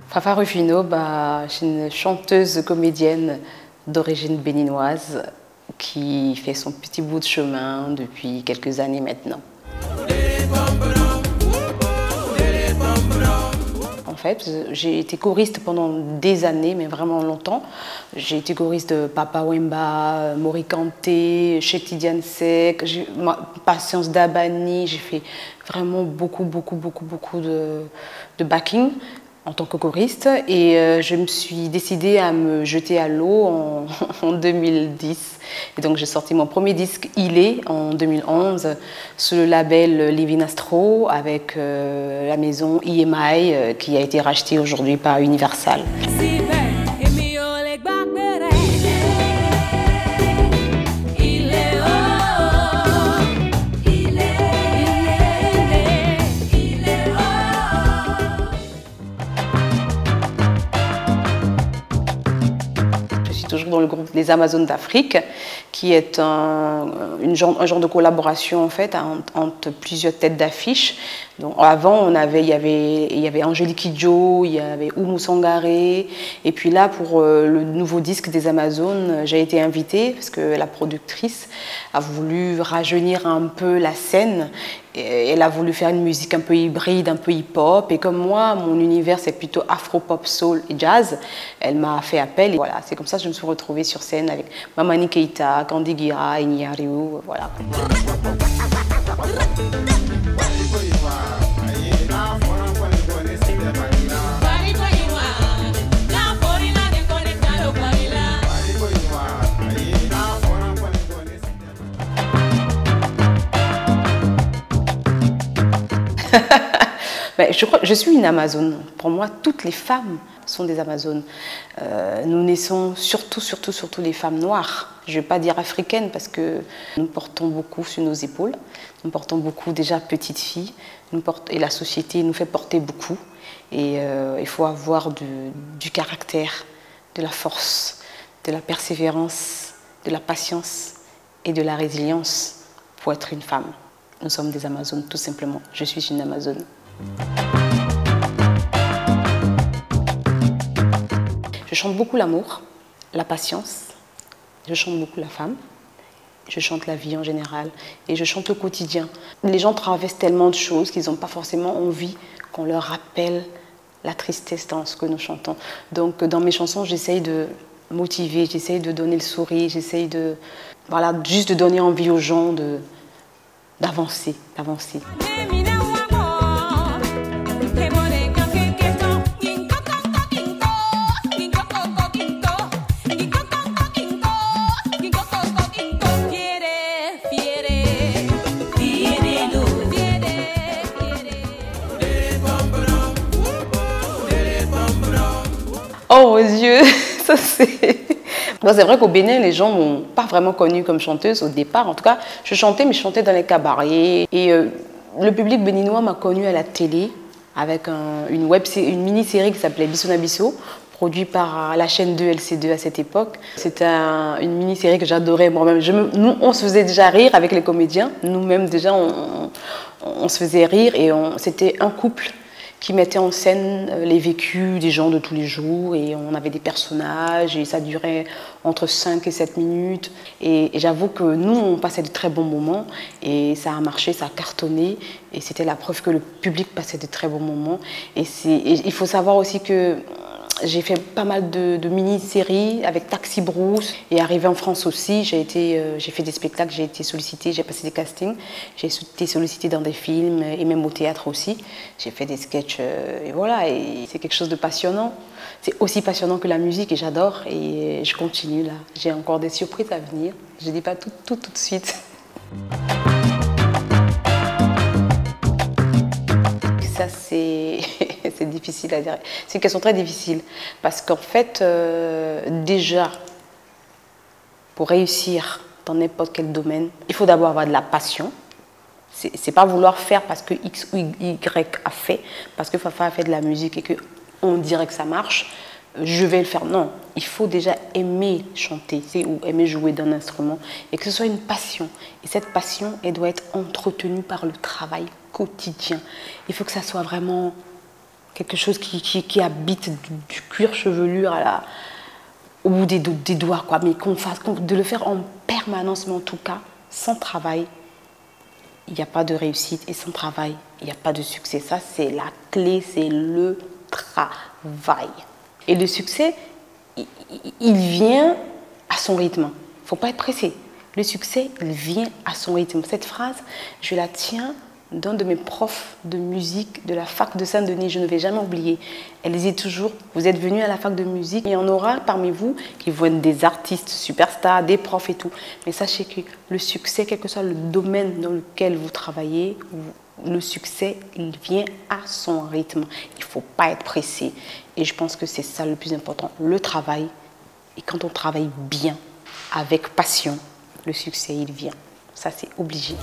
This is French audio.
Fafa Rufino, c'est une chanteuse comédienne d'origine béninoise qui fait son petit bout de chemin depuis quelques années maintenant. En fait, j'ai été choriste pendant des années, mais vraiment longtemps. J'ai été choriste de Papa Wemba, Mori Kanté, Chetty Diansek, Patience Dabani. J'ai fait vraiment beaucoup de backing en tant que choriste et je me suis décidée à me jeter à l'eau en 2010. Et donc j'ai sorti mon premier disque Ilé en 2011 sous le label Living Astro avec la maison EMI qui a été rachetée aujourd'hui par Universal. Toujours dans le groupe des Amazones d'Afrique, qui est un genre de collaboration en fait entre plusieurs têtes d'affiche. Donc avant, il y avait Angélique Kidjo, il y avait Oumou Sangaré, et puis là pour le nouveau disque des Amazones, j'ai été invitée parce que la productrice a voulu rajeunir un peu la scène. Elle a voulu faire une musique un peu hybride, un peu hip-hop. Et comme moi, mon univers, c'est plutôt afro-pop, soul et jazz, elle m'a fait appel. Et voilà, c'est comme ça que je me suis retrouvée sur scène avec Mamani Keita, Candy Guira, Igny Ariou, voilà. Je suis une Amazone. Pour moi, toutes les femmes sont des Amazones. Nous naissons surtout les femmes noires. Je ne vais pas dire africaines parce que nous portons beaucoup sur nos épaules. Nous portons beaucoup déjà petites filles. Et la société nous fait porter beaucoup. Et il faut avoir du caractère, de la force, de la persévérance, de la patience et de la résilience pour être une femme. Nous sommes des Amazones, tout simplement. Je suis une Amazone. Je chante beaucoup l'amour, la patience, je chante beaucoup la femme, je chante la vie en général et je chante le quotidien. Les gens traversent tellement de choses qu'ils n'ont pas forcément envie qu'on leur rappelle la tristesse dans ce que nous chantons. Donc dans mes chansons, j'essaye de motiver, j'essaye de donner le sourire, j'essaye de, voilà, juste de donner envie aux gens d'avancer. Oh mon Dieu, ça c'est... Bon, c'est vrai qu'au Bénin, les gens ne m'ont pas vraiment connue comme chanteuse au départ. En tout cas, je chantais, mais je chantais dans les cabarets. Et le public béninois m'a connue à la télé avec une mini-série qui s'appelait Bissona Bisso, produite par la chaîne 2 LC2 à cette époque. C'était une mini-série que j'adorais moi-même. Nous, on se faisait déjà rire avec les comédiens. Nous-mêmes, déjà, on se faisait rire et c'était un couple qui mettait en scène les vécus des gens de tous les jours et on avait des personnages et ça durait entre 5 et 7 minutes et j'avoue que nous on passait de très bons moments et ça a marché, ça a cartonné et c'était la preuve que le public passait de très bons moments et il faut savoir aussi que j'ai fait pas mal de mini-séries avec Taxi Brousse et arrivé en France aussi, j'ai fait des spectacles, j'ai été sollicitée, j'ai passé des castings, j'ai été sollicitée dans des films et même au théâtre aussi. J'ai fait des sketchs et voilà, et c'est quelque chose de passionnant. C'est aussi passionnant que la musique et j'adore et je continue là. J'ai encore des surprises à venir, je ne dis pas tout de suite. Ça c'est difficile à dire. C'est une question très difficile parce qu'en fait, déjà, pour réussir dans n'importe quel domaine, il faut d'abord avoir de la passion. C'est pas vouloir faire parce que X ou Y a fait, parce que Fafa a fait de la musique et qu'on dirait que ça marche. je vais le faire. Non, il faut déjà aimer chanter ou aimer jouer d'un instrument et que ce soit une passion. Et cette passion, elle doit être entretenue par le travail quotidien. Il faut que ça soit vraiment quelque chose qui habite du cuir chevelu au bout des doigts, quoi. Mais de le faire en permanence, mais en tout cas, sans travail, il n'y a pas de réussite et sans travail, il n'y a pas de succès. Ça, c'est la clé, c'est le travail. Et le succès, il vient à son rythme. Il ne faut pas être pressé. Le succès, il vient à son rythme. Cette phrase, je la tiens d'un de mes profs de musique de la fac de Saint-Denis. Je ne vais jamais oublier. Elle disait toujours, vous êtes venus à la fac de musique, il y en aura parmi vous qui vont être des artistes, superstars, des profs et tout. Mais sachez que le succès, quel que soit le domaine dans lequel vous travaillez, le succès, il vient à son rythme. Il ne faut pas être pressé. Et je pense que c'est ça le plus important, le travail. Et quand on travaille bien, avec passion, le succès, il vient. Ça, c'est obligé.